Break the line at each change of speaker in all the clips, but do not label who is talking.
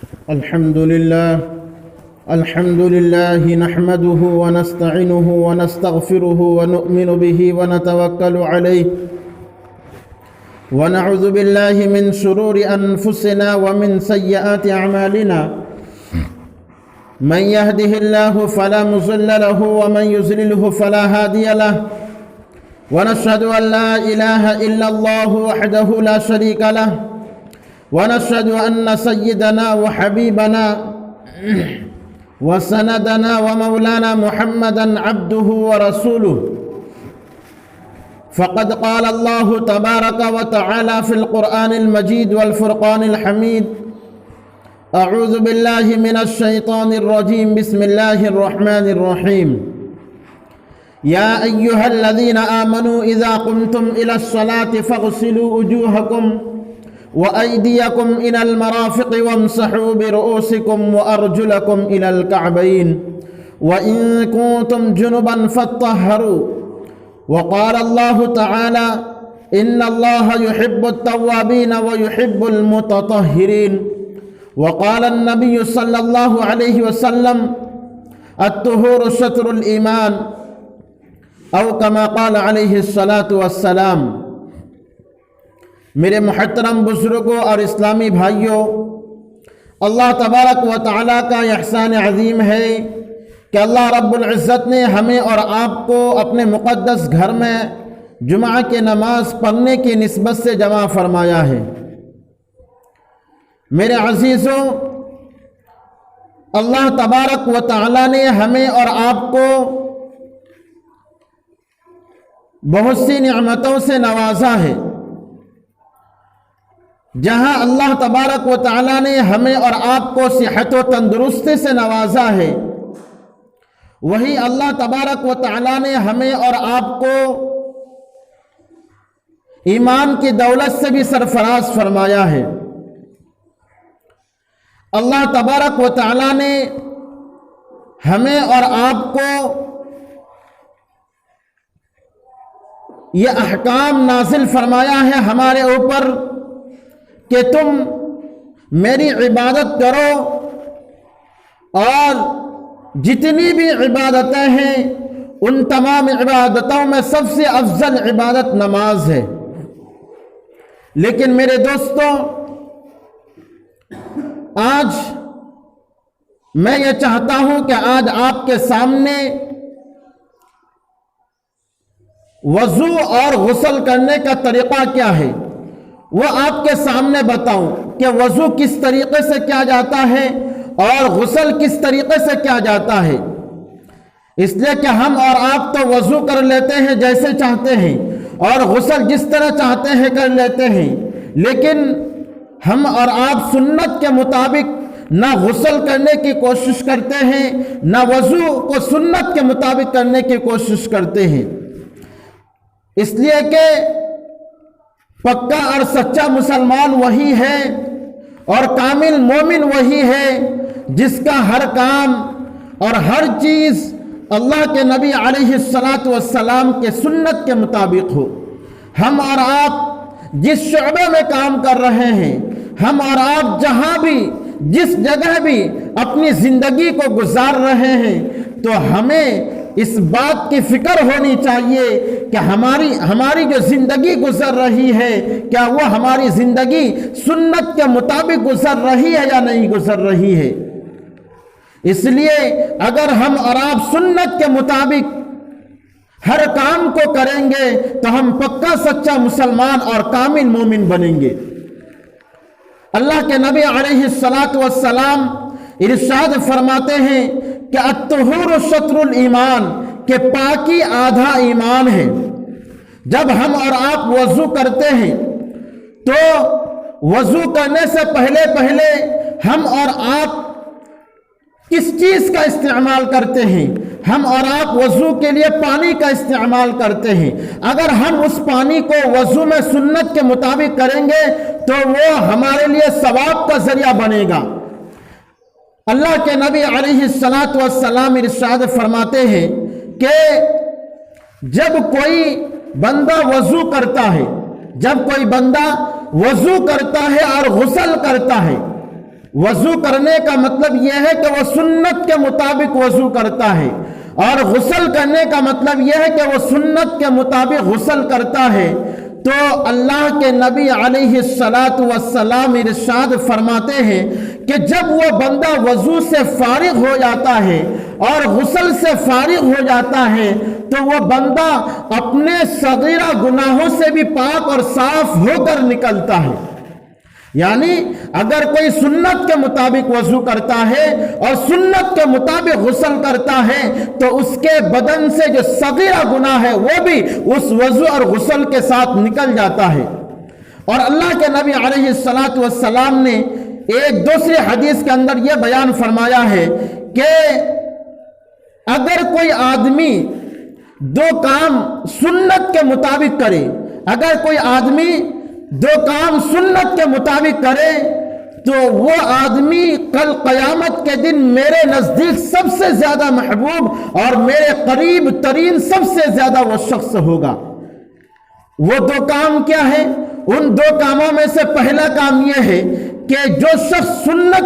الحمد لله نحمده ونستعينه ونستغفره ونؤمن به ونتوكل عليه ونعوذ بالله من شرور أنفسنا ومن سيئات أعمالنا من يهده الله فلا مضل له ومن يضلله فلا هادي له ونشهد أن لا إله إلا الله وحده لا شريك له ونشهد أن سيدنا وحبيبنا وسندنا ومولانا محمدا عبده ورسوله فقد قال الله تبارك وتعالى في القرآن المجيد والفرقان الحميد أعوذ بالله من الشيطان الرجيم بسم الله الرحمن الرحيم يا أيها الذين آمنوا إذا قمتم إلى الصلاة فاغسلوا وجوهكم وأيديكم إلى المرافق وامسحوا برؤوسكم وأرجلكم إلى الكعبين وإن كنتم جنبا فاطهروا وقال الله تعالى إن الله يحب التوابين ويحب المتطهرين وقال النبي صلى الله عليه وسلم الطهور شطر الإيمان أو كما قال عليه الصلاة والسلام میرے محترم بزرگوں اور اسلامی بھائیوں، اللہ تبارک و تعالیٰ کا احسان عظیم ہے کہ اللہ رب العزت نے ہمیں اور آپ کو اپنے مقدس گھر میں جمعہ کی نماز پڑھنے کی نسبت سے جمع فرمایا ہے۔ میرے عزیزوں، اللہ تبارک و تعالیٰ نے ہمیں اور آپ کو بہت سی نعمتوں سے نوازا ہے۔ جہاں اللہ تبارک و تعالیٰ نے ہمیں اور آپ کو صحت و تندرستی سے نوازا ہے، وہی اللہ تبارک و تعالیٰ نے ہمیں اور آپ کو ایمان کی دولت سے بھی سرفراز فرمایا ہے۔ اللہ تبارک و تعالیٰ نے ہمیں اور آپ کو یہ احکام نازل فرمایا ہے ہمارے اوپر کہ تم میری عبادت کرو، اور جتنی بھی عبادتیں ہیں ان تمام عبادتوں میں سب سے افضل عبادت نماز ہے۔ لیکن میرے دوستوں، آج میں یہ چاہتا ہوں کہ آج آپ کے سامنے وضو اور غسل کرنے کا طریقہ کیا ہے وہ آپ کے سامنے بتاؤں کہ وضو کس طریقے سے کیا جاتا ہے اور غسل کس طریقے سے کیا جاتا ہے۔ اس لیے کہ ہم اور آپ تو وضو کر لیتے ہیں جیسے چاہتے ہیں اور غسل جس طرح چاہتے ہیں کر لیتے ہیں، لیکن ہم اور آپ سنت کے مطابق نہ غسل کرنے کی کوشش کرتے ہیں، نہ وضو کو سنت کے مطابق کرنے کی کوشش کرتے ہیں۔ اس لیے کہ پکا اور سچا مسلمان وہی ہے اور کامل مومن وہی ہے جس کا ہر کام اور ہر چیز اللہ کے نبی علیہ السلام کے سنت کے مطابق ہو۔ ہم اور آپ جس شعبے میں کام کر رہے ہیں، ہم اور آپ جہاں بھی جس جگہ بھی اپنی زندگی کو گزار رہے ہیں، تو ہمیں اس بات کی فکر ہونی چاہیے کہ ہماری جو زندگی گزر رہی ہے، کیا وہ ہماری زندگی سنت کے مطابق گزر رہی ہے یا نہیں گزر رہی ہے۔ اس لیے اگر ہم اور آپ سنت کے مطابق ہر کام کو کریں گے تو ہم پکا سچا مسلمان اور کامل مومن بنیں گے۔ اللہ کے نبی علیہ السلام ارشاد فرماتے ہیں کہ الطہور شطر الایمان، کہ پاکی آدھا ایمان ہے۔ جب ہم اور آپ وضو کرتے ہیں تو وضو کرنے سے پہلے ہم اور آپ کس چیز کا استعمال کرتے ہیں؟ ہم اور آپ وضو کے لیے پانی کا استعمال کرتے ہیں۔ اگر ہم اس پانی کو وضو میں سنت کے مطابق کریں گے تو وہ ہمارے لیے ثواب کا ذریعہ بنے گا۔ اللہ کے نبی علیہ السلام ارشاد فرماتے ہیں کہ جب کوئی بندہ وضو کرتا ہے، جب کوئی بندہ وضو کرتا ہے اور غسل کرتا ہے وضو کرنے کا مطلب یہ ہے کہ وہ سنت کے مطابق وضو کرتا ہے، اور غسل کرنے کا مطلب یہ ہے کہ وہ سنت کے مطابق غسل کرتا ہے۔ تو اللہ کے نبی علیہ السلام ارشاد فرماتے ہیں کہ جب وہ بندہ وضو سے فارغ ہو جاتا ہے اور غسل سے فارغ ہو جاتا ہے تو وہ بندہ اپنے صغیرہ گناہوں سے بھی پاک اور صاف ہو کر نکلتا ہے۔ یعنی اگر کوئی سنت کے مطابق وضو کرتا ہے اور سنت کے مطابق غسل کرتا ہے تو اس کے بدن سے جو صغیرہ گناہ ہے وہ بھی اس وضو اور غسل کے ساتھ نکل جاتا ہے۔ اور اللہ کے نبی علیہ السلام نے ایک دوسری حدیث کے اندر یہ بیان فرمایا ہے کہ اگر کوئی آدمی دو کام سنت کے مطابق کرے، اگر کوئی آدمی دو کام سنت کے مطابق کرے تو وہ آدمی کل قیامت کے دن میرے نزدیک سب سے زیادہ محبوب اور میرے قریب ترین سب سے زیادہ وہ شخص ہوگا۔ وہ دو کام کیا ہے؟ ان دو کاموں میں سے پہلا کام یہ ہے کہ جو شخص سنت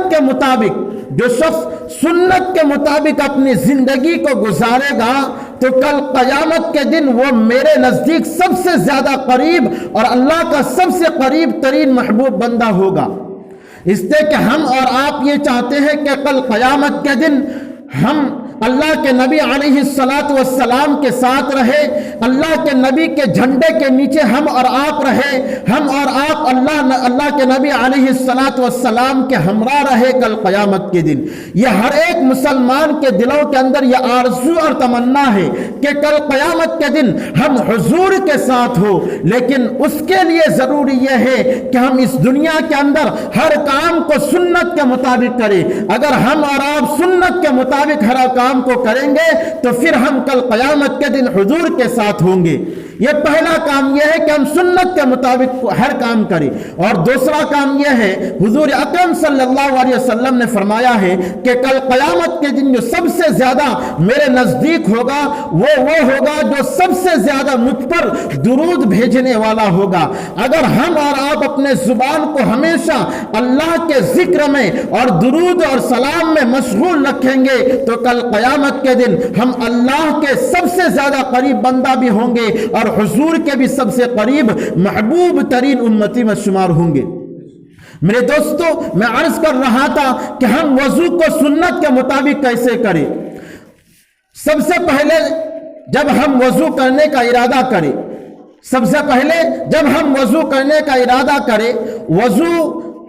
کے مطابق اپنی زندگی کو گزارے گا تو کل قیامت کے دن وہ میرے نزدیک سب سے زیادہ قریب اور اللہ کا سب سے قریب ترین محبوب بندہ ہوگا۔ اس لیے کہ ہم اور آپ یہ چاہتے ہیں کہ کل قیامت کے دن ہم اللہ کے نبی علیہ السلام کے ساتھ رہے، اللہ کے نبی کے جھنڈے کے نیچے ہم اور آپ رہے، ہم اور آپ اللہ کے نبی علیہ السلام کے ہمراہ رہے کل قیامت کے دن۔ یہ ہر ایک مسلمان کے دلوں کے اندر یہ آرزو اور تمنا ہے کہ کل قیامت کے دن ہم حضور کے ساتھ ہو، لیکن اس کے لیے ضروری یہ ہے کہ ہم اس دنیا کے اندر ہر کام کو سنت کے مطابق کریں۔ اگر ہم اور آپ سنت کے مطابق ہر کام کو کریں گے تو پھر ہم کل قیامت کے دن حضور کے ساتھ ہوں گے۔ یہ پہلا کام یہ ہے کہ ہم سنت کے مطابق ہر کام کریں، اور دوسرا کام یہ ہے حضور اکرم صلی اللہ علیہ وسلم نے فرمایا ہے کہ کل قیامت کے دن جو سب سے زیادہ میرے نزدیک ہوگا وہ ہوگا جو سب سے زیادہ مجھ پر درود بھیجنے والا ہوگا۔ اگر ہم اور آپ اپنے زبان کو ہمیشہ اللہ کے ذکر میں اور درود اور سلام میں مشغول رکھیں گے تو کل قیامت کے دن ہم اللہ کے سب سے زیادہ قریب بندہ بھی ہوں گے اور حضور کے بھی سب سے قریب محبوب ترین امتی میں شمار ہوں گے۔ میرے دوستو، میں عرض کر رہا تھا کہ ہم وضو کو سنت کے مطابق کیسے کریں۔ سب سے پہلے جب ہم وضو کرنے کا ارادہ کریں، وضو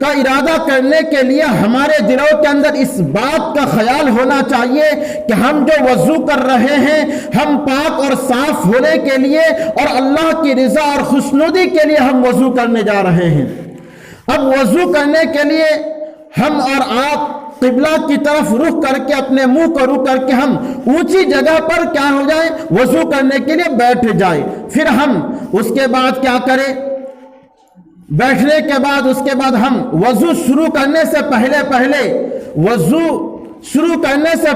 کا ارادہ کرنے کے لیے ہمارے دلوں کے اندر اس بات کا خیال ہونا چاہیے کہ ہم جو وضو کر رہے ہیں ہم پاک اور صاف ہونے کے لیے اور اللہ کی رضا اور خوشنودی کے لیے ہم وضو کرنے جا رہے ہیں۔ اب وضو کرنے کے لیے ہم اور آپ قبلہ کی طرف رخ کر کے اپنے منہ کو رخ کر کے ہم اونچی جگہ پر کیا ہو جائیں، وضو کرنے کے لیے بیٹھ جائیں۔ پھر ہم اس کے بعد کیا کریں؟ بیٹھنے کے بعد ہم وضو شروع کرنے سے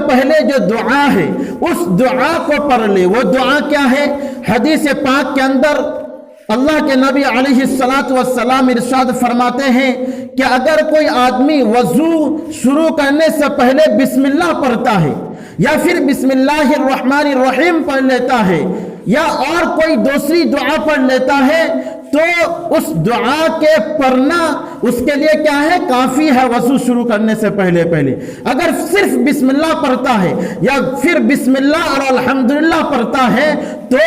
پہلے جو دعا ہے اس دعا کو پڑھ لے۔ وہ دعا کیا ہے؟ حدیث پاک کے اندر اللہ کے نبی علیہ السلام ارشاد فرماتے ہیں کہ اگر کوئی آدمی وضو شروع کرنے سے پہلے بسم اللہ پڑھتا ہے یا پھر بسم اللہ الرحمن الرحیم پڑھ لیتا ہے یا اور کوئی دوسری دعا پڑھ لیتا ہے تو اس دعا کے پڑھنا اس کے لیے کیا ہے؟ کافی ہے وضو شروع کرنے سے پہلے۔ اگر صرف بسم اللہ پڑھتا ہے یا پھر بسم اللہ اور الحمدللہ پڑھتا ہے تو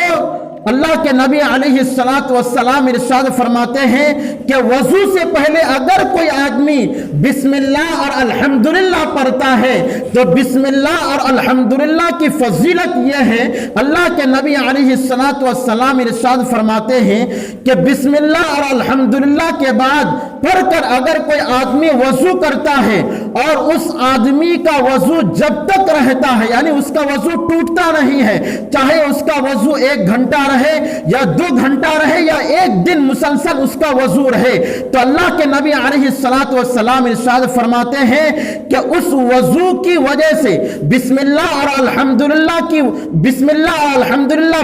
اللہ کے نبی علیہ السلام ارشاد فرماتے ہیں کہ وضو سے پہلے اگر کوئی آدمی بسم اللہ اور الحمدللہ پڑھتا ہے تو بسم اللہ اور الحمدللہ کی فضیلت یہ ہے، اللہ کے نبی علیہ السلام ارشاد فرماتے ہیں کہ بسم اللہ اور الحمدللہ کے بعد پڑھ کر اگر کوئی آدمی وضو کرتا ہے اور اس آدمی کا وضو جب تک رہتا ہے، یعنی اس کا وضو ٹوٹتا نہیں ہے، چاہے اس کا وضو 1 گھنٹہ رہے یا 2 گھنٹہ رہے یا 1 دن مسلسل اس کا وضو رہے، تو اللہ کے نبی علیہ السلام ارشاد فرماتے ہیں کہ اس وضو کی وجہ سے بسم اللہ اور الحمدللہ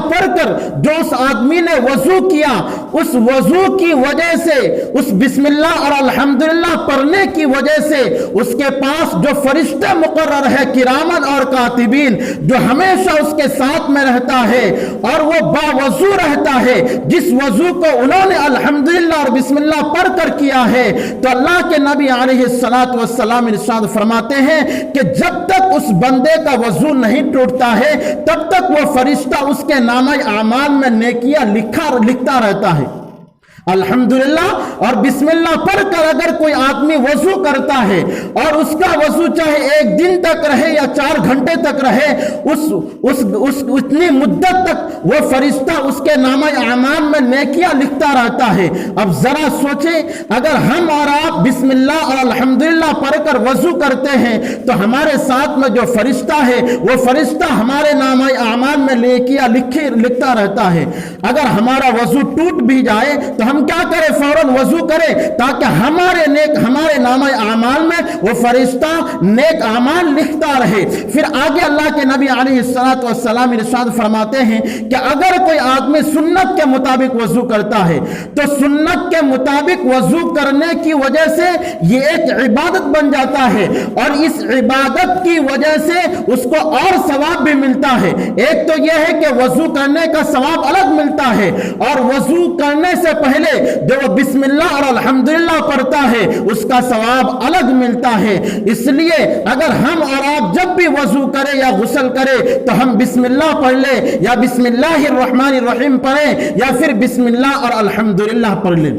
پڑھ کر جو اس آدمی نے وضو کیا، اس وضو کی وجہ سے، اس بسم اللہ اور الحمدللہ پڑھنے کی وجہ سے اس کے پاس جو فرشتے مقرر ہے کرامن اور کاتبین، جو ہمیشہ اس کے ساتھ میں رہتا ہے اور وہ باوضو رہتا ہے، جس وضو کو انہوں نے الحمدللہ اور بسم اللہ پڑھ کر کیا ہے، تو اللہ کے نبی علیہ السلام ارشاد فرماتے ہیں کہ جب تک اس بندے کا وضو نہیں ٹوٹتا ہے تب تک وہ فرشتہ اس کے نامہ اعمال میں نیکیاں لکھتا رہتا ہے۔ الحمدللہ اور بسم اللہ پڑھ کر اگر کوئی آدمی وضو کرتا ہے اور اس کا وضو چاہے 1 دن تک رہے یا 4 گھنٹے تک رہے، اتنی مدت تک وہ فرشتہ اس کے نامہ اعمال میں نیکیاں لکھتا رہتا ہے۔ اب ذرا سوچیں اگر ہم اور آپ بسم اللہ اور الحمدللہ پڑھ کر وضو کرتے ہیں تو ہمارے ساتھ میں جو فرشتہ ہے وہ فرشتہ ہمارے نامہ اعمال میں نیکیاں لکھتا رہتا ہے۔ اگر ہمارا وضو ٹوٹ بھی جائے تو ہم کیا کریں؟ فوراً وضو کریں تاکہ ہمارے نامہ اعمال میں وہ فرشتہ نیک اعمال لکھتا رہے۔ پھر آگے اللہ کے نبی علیہ السلام ارشاد فرماتے ہیں کہ اگر کوئی آدمی سنت کے مطابق وضو کرتا ہے تو سنت کے مطابق وضو کرنے کی وجہ سے یہ ایک عبادت بن جاتا ہے اور اس عبادت کی وجہ سے اس کو اور ثواب بھی ملتا ہے۔ ایک تو یہ ہے کہ وضو کرنے کا ثواب الگ ملتا ہے، اور وضو کرنے سے پہلے جو وہ بسم اللہ اور الحمدللہ پڑھتا ہے اس کا ثواب الگ ملتا ہے۔ اس لیے اگر ہم اور آپ جب بھی وضو کریں یا غسل کریں تو ہم بسم اللہ پڑھ لیں یا بسم اللہ الرحمن الرحیم پڑھیں یا پھر بسم اللہ اور الحمدللہ پڑھ لیں۔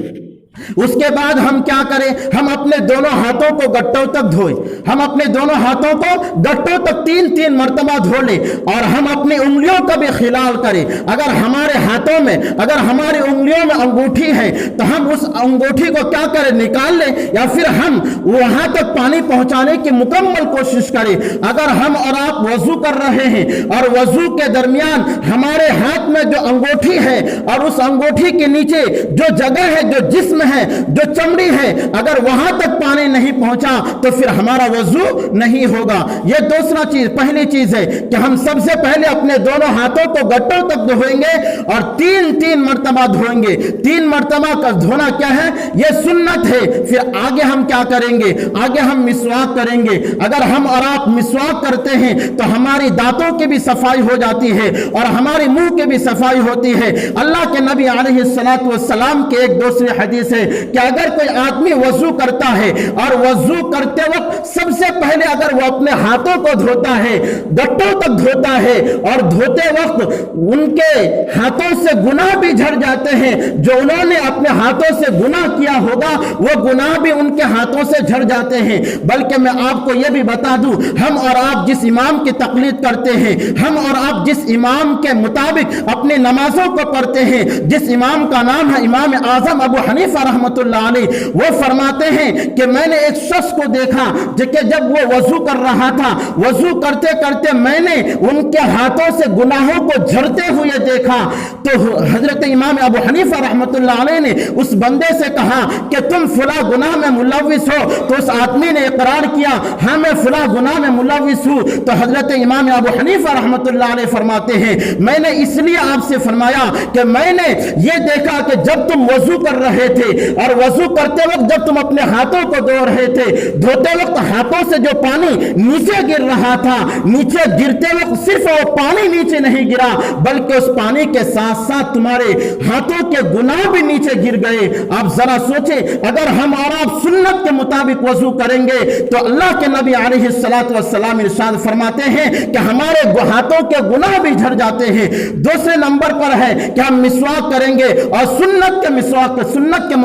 اس کے بعد ہم کیا کریں؟ ہم اپنے دونوں ہاتھوں کو گٹوں تک دھوئیں، ہم اپنے دونوں ہاتھوں کو گٹوں تک 3 مرتبہ دھو لیں، اور ہم اپنی انگلیوں کا بھی خلال کریں۔ اگر ہمارے ہاتھوں میں، اگر ہماری انگلیوں میں انگوٹھی ہے تو ہم اس انگوٹھی کو کیا کریں؟ نکال لیں، یا پھر ہم وہاں تک پانی پہنچانے کی مکمل کوشش کریں۔ اگر ہم اور آپ وضو کر رہے ہیں اور وضو کے درمیان ہمارے ہاتھ میں جو انگوٹھی ہے اور اس انگوٹھی کے نیچے جو جگہ ہے، جو جسم ہے، جو چمڑی ہے، اگر وہاں تک پانی نہیں پہنچا تو پھر ہمارا وضو نہیں ہوگا۔ یہ دوسرا چیز، پہلی چیز ہے کہ ہم سب سے پہلے اپنے دونوں ہاتھوں کو گٹوں تک دھوئیں گے اور 3 مرتبہ دھوئیں گے۔ 3 مرتبہ کا دھونا کیا ہے؟ یہ سنت ہے۔ پھر آگے ہم کیا کریں گے؟ آگے ہم مسواک کریں گے۔ اگر ہم اور آپ مسواک کرتے ہیں تو ہماری دانتوں کی بھی صفائی ہو جاتی ہے اور ہمارے منہ کی بھی صفائی ہوتی ہے۔ اللہ کے نبی علیہ السلام کے ایک دوسری حدیث ہے کہ اگر کوئی آدمی وضو کرتا ہے اور وضو کرتے وقت سب سے پہلے اگر وہ اپنے ہاتھوں کو دھوتا ہے، گٹوں تک دھوتا ہے، اور دھوتے وقت ان کے ہاتھوں سے گناہ بھی جھڑ جاتے ہیں، جو انہوں نے اپنے ہاتھوں سے گناہ کیا ہوگا وہ گناہ بھی ان کے ہاتھوں سے جھڑ جاتے ہیں۔ بلکہ میں آپ کو یہ بھی بتا دوں، ہم اور آپ جس امام کی تقلید کرتے ہیں، ہم اور آپ جس امام کے مطابق اپنی نمازوں کو پڑھتے ہیں، جس امام کا نام ہے امام اعظم ابو حنیفہ رحمۃ اللہ علیہ، وہ فرماتے ہیں کہ میں نے ایک شخص کو دیکھا کہ جب وہ وضو کر رہا تھا، وضو کرتے کرتے میں نے ان کے ہاتھوں سے گناہوں کو جھڑتے ہوئے دیکھا، تو حضرت امام ابو حنیفہ رحمۃ اللہ علیہ نے اس بندے سے کہا کہ تم فلاں گناہ میں ملوث ہو، تو اس آدمی نے اقرار کیا ہاں میں فلاں گناہ میں ملوث ہوں، تو حضرت امام ابو حنیفہ رحمۃ اللہ علیہ فرماتے ہیں میں نے اس لیے آپ سے فرمایا کہ میں نے یہ دیکھا کہ جب تم وضو کر رہے تھے اور وضو کرتے وقت جب تم اپنے ہاتھوں کو دھو رہے تھے، دھوتے وقت ہاتھوں سے جو پانی نیچے گر رہا تھا، نیچے گرتے وقت صرف وہ پانی نیچے نہیں گرا بلکہ اس پانی کے ساتھ ساتھ تمہارے ہاتھوں کے گناہ بھی نیچے گر گئے۔ آپ ذرا سوچیں اگر ہم اور آپ سنت کے مطابق وضو کریں گے تو اللہ کے نبی علیہ السلام ارشاد فرماتے ہیں کہ ہمارے ہاتھوں کے گناہ بھی جھڑ جاتے ہیں۔ دوسرے نمبر پر ہے کہ ہم مسواک کریں گے اور سنت کے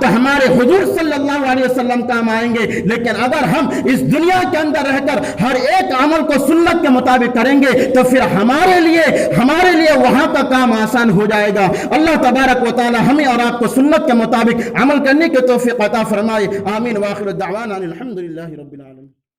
تو ہمارے حضور صلی اللہ علیہ وسلم کام آئیں گے، لیکن اگر ہم اس دنیا کے اندر رہ کر ہر ایک عمل کو سنت کے مطابق کریں گے تو پھر ہمارے لیے وہاں کا کام آسان ہو جائے گا۔ اللہ تبارک و تعالی ہمیں اور آپ کو سنت کے مطابق عمل کرنے کی توفیق عطا فرمائے۔ آمین۔ وآخر الدعوانا الحمدللہ رب العالمین۔